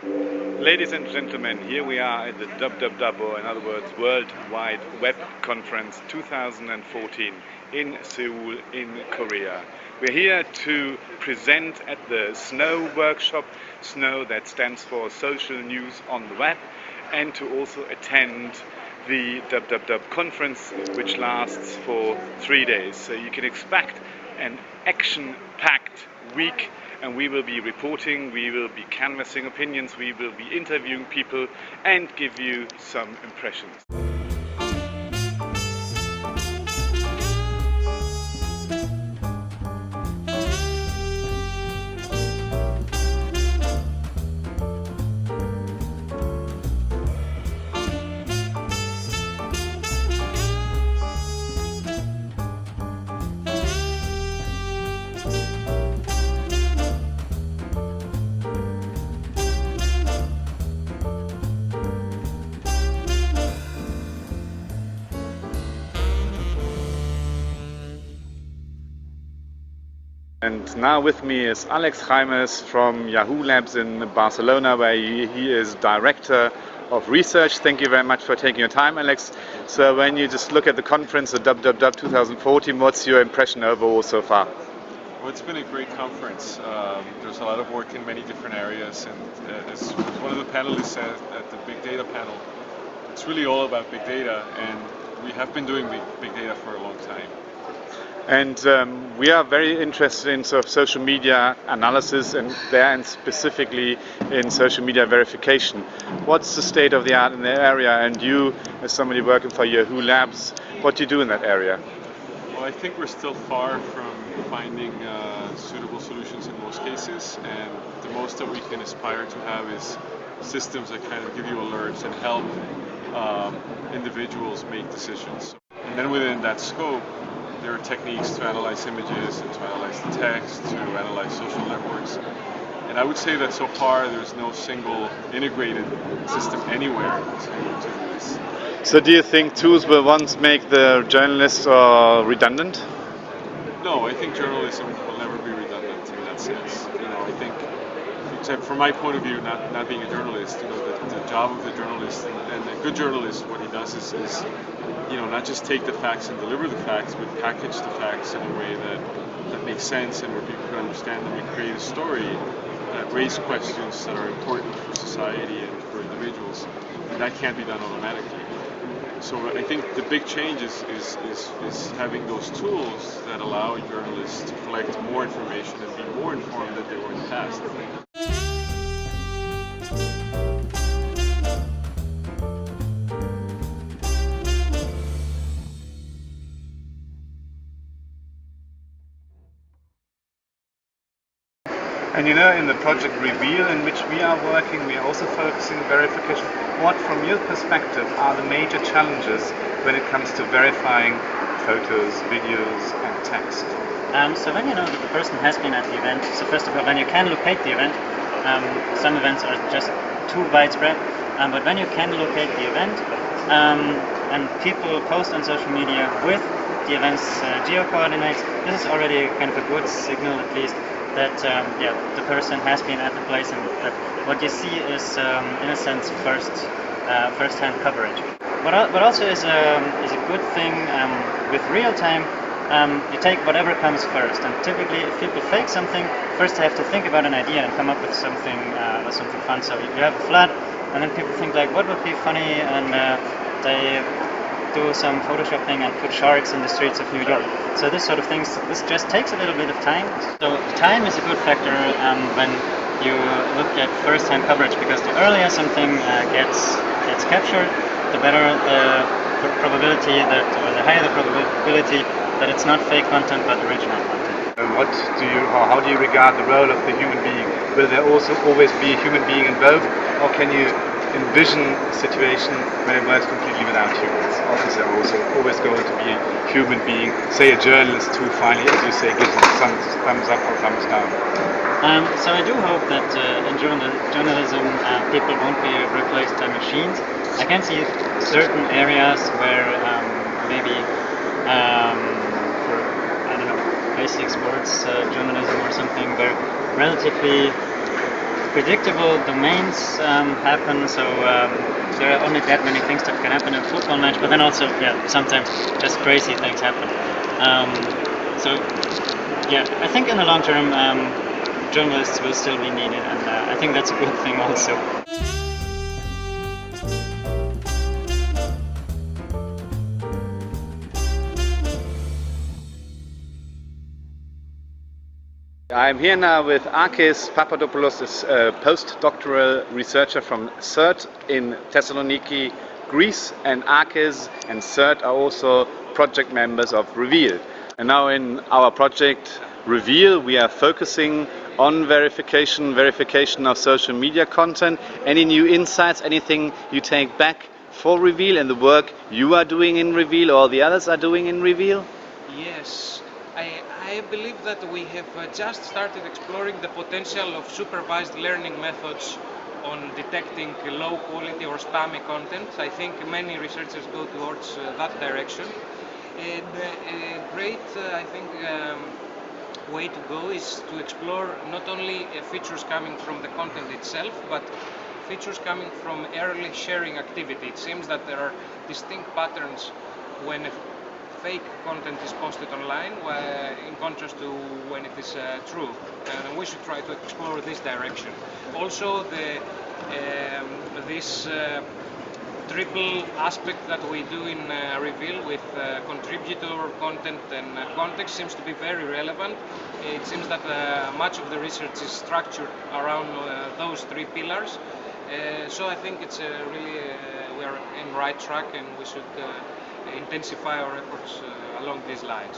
Ladies and gentlemen, here we are at the WWW, or in other words, World Wide Web Conference 2014 in Seoul, in Korea. We're here to present at the SNOW workshop, SNOW that stands for Social News on the Web, and to also attend the WWW conference, which lasts for 3 days. So you can expect an action-packed week, and we will be reporting, we will be canvassing opinions, we will be interviewing people and give you some impressions. And now with me is Alex Jaimes from Yahoo Labs in Barcelona, where he is Director of Research. Thank you very much for taking your time, Alex. So when you just look at the conference, the WWW 2014, what's your impression overall so far? Well, it's been a great conference. There's a lot of work in many different areas, and as one of the panelists said at the big data panel, it's really all about big data, and we have been doing big data for a long time. And we are very interested in sort of social media analysis and specifically in social media verification. What's the state of the art in the area, and you, as somebody working for Yahoo Labs, what do you do in that area? Well, I think we're still far from finding suitable solutions in most cases, and the most that we can aspire to have is systems that kind of give you alerts and help individuals make decisions. And then within that scope, there are techniques to analyze images and to analyze the text, to analyze social networks. And I would say that so far there's no single integrated system anywhere to do this. So do you think tools will once make the journalists redundant? No, I think journalism will never be redundant in that sense. I think, except from my point of view, not being a journalist, the job of the journalist and a good journalist, what he does is not just take the facts and deliver the facts, but package the facts in a way that makes sense and where people can understand them and create a story that raises questions that are important for society and for individuals. And that can't be done automatically. So I think the big change is having those tools that allow journalists to collect more information and be more informed than they were in the past. And in the project Reveal, in which we are working, we are also focusing on verification. What, from your perspective, are the major challenges when it comes to verifying photos, videos, and text? So when you know that the person has been at the event, so first of all, when you can locate the event, some events are just too widespread, but when you can locate the event, and people post on social media with the event's geo-coordinates, this is already kind of a good signal, at least, that the person has been at the place, and that what you see is in a sense first-hand coverage. What also is a good thing with real-time, you take whatever comes first, and typically if people fake something, first they have to think about an idea and come up with something fun. So you have a flood, and then people think like, what would be funny, and they do some photoshopping and put sharks in the streets of New York. So this sort of things, this just takes a little bit of time. So time is a good factor when you look at first-hand coverage, because the earlier something gets captured, the better the probability or the higher the probability that it's not fake content but original content. How do you regard the role of the human being? Will there also always be a human being involved, or can you envision a situation where it works completely without humans? Or is there also always going to be a human being, say a journalist, who finally, as you say, gives some thumbs up or thumbs down? So I do hope that in journalism people won't be replaced by machines. I can see certain areas where maybe for, I don't know, 6 sports journalism or something, where relatively, I don't know, 100% of the time, 99% of the time, the journalist is going to be replaced by machines. I can see certain areas where maybe for, I don't know, basic sports journalism or something, where relatively, I don't know, 100% of the time, the journalist is going to be replaced by machines. predictable domains happen, so there are only that many things that can happen in a football match, but then also, sometimes just crazy things happen. So, I think in the long term, journalists will still be needed, and I think that's a good thing also. I'm here now with Papadopoulos, a postdoctoral researcher from Certh in Thessaloniki, Greece, and Akis and Certh are also project members of Reveal. And now in our project Reveal we are focusing on verification of social media content. Any new insights, anything you take back for Reveal and the work you are doing in Reveal or the others are doing in Reveal? Yes. I believe that we have just started exploring the potential of supervised learning methods on detecting low quality or spammy content. I think many researchers go towards that direction. And a great, way to go is to explore not only features coming from the content itself, but features coming from early sharing activity. It seems that there are distinct patterns when fake content is posted online, in contrast to when it is true, and we should try to explore this direction. Also, this triple aspect that we do in Reveal with contributor, content and context seems to be very relevant. It seems that much of the research is structured around those three pillars. So I think it's really we are in the right track, and we should intensify our efforts along these lines.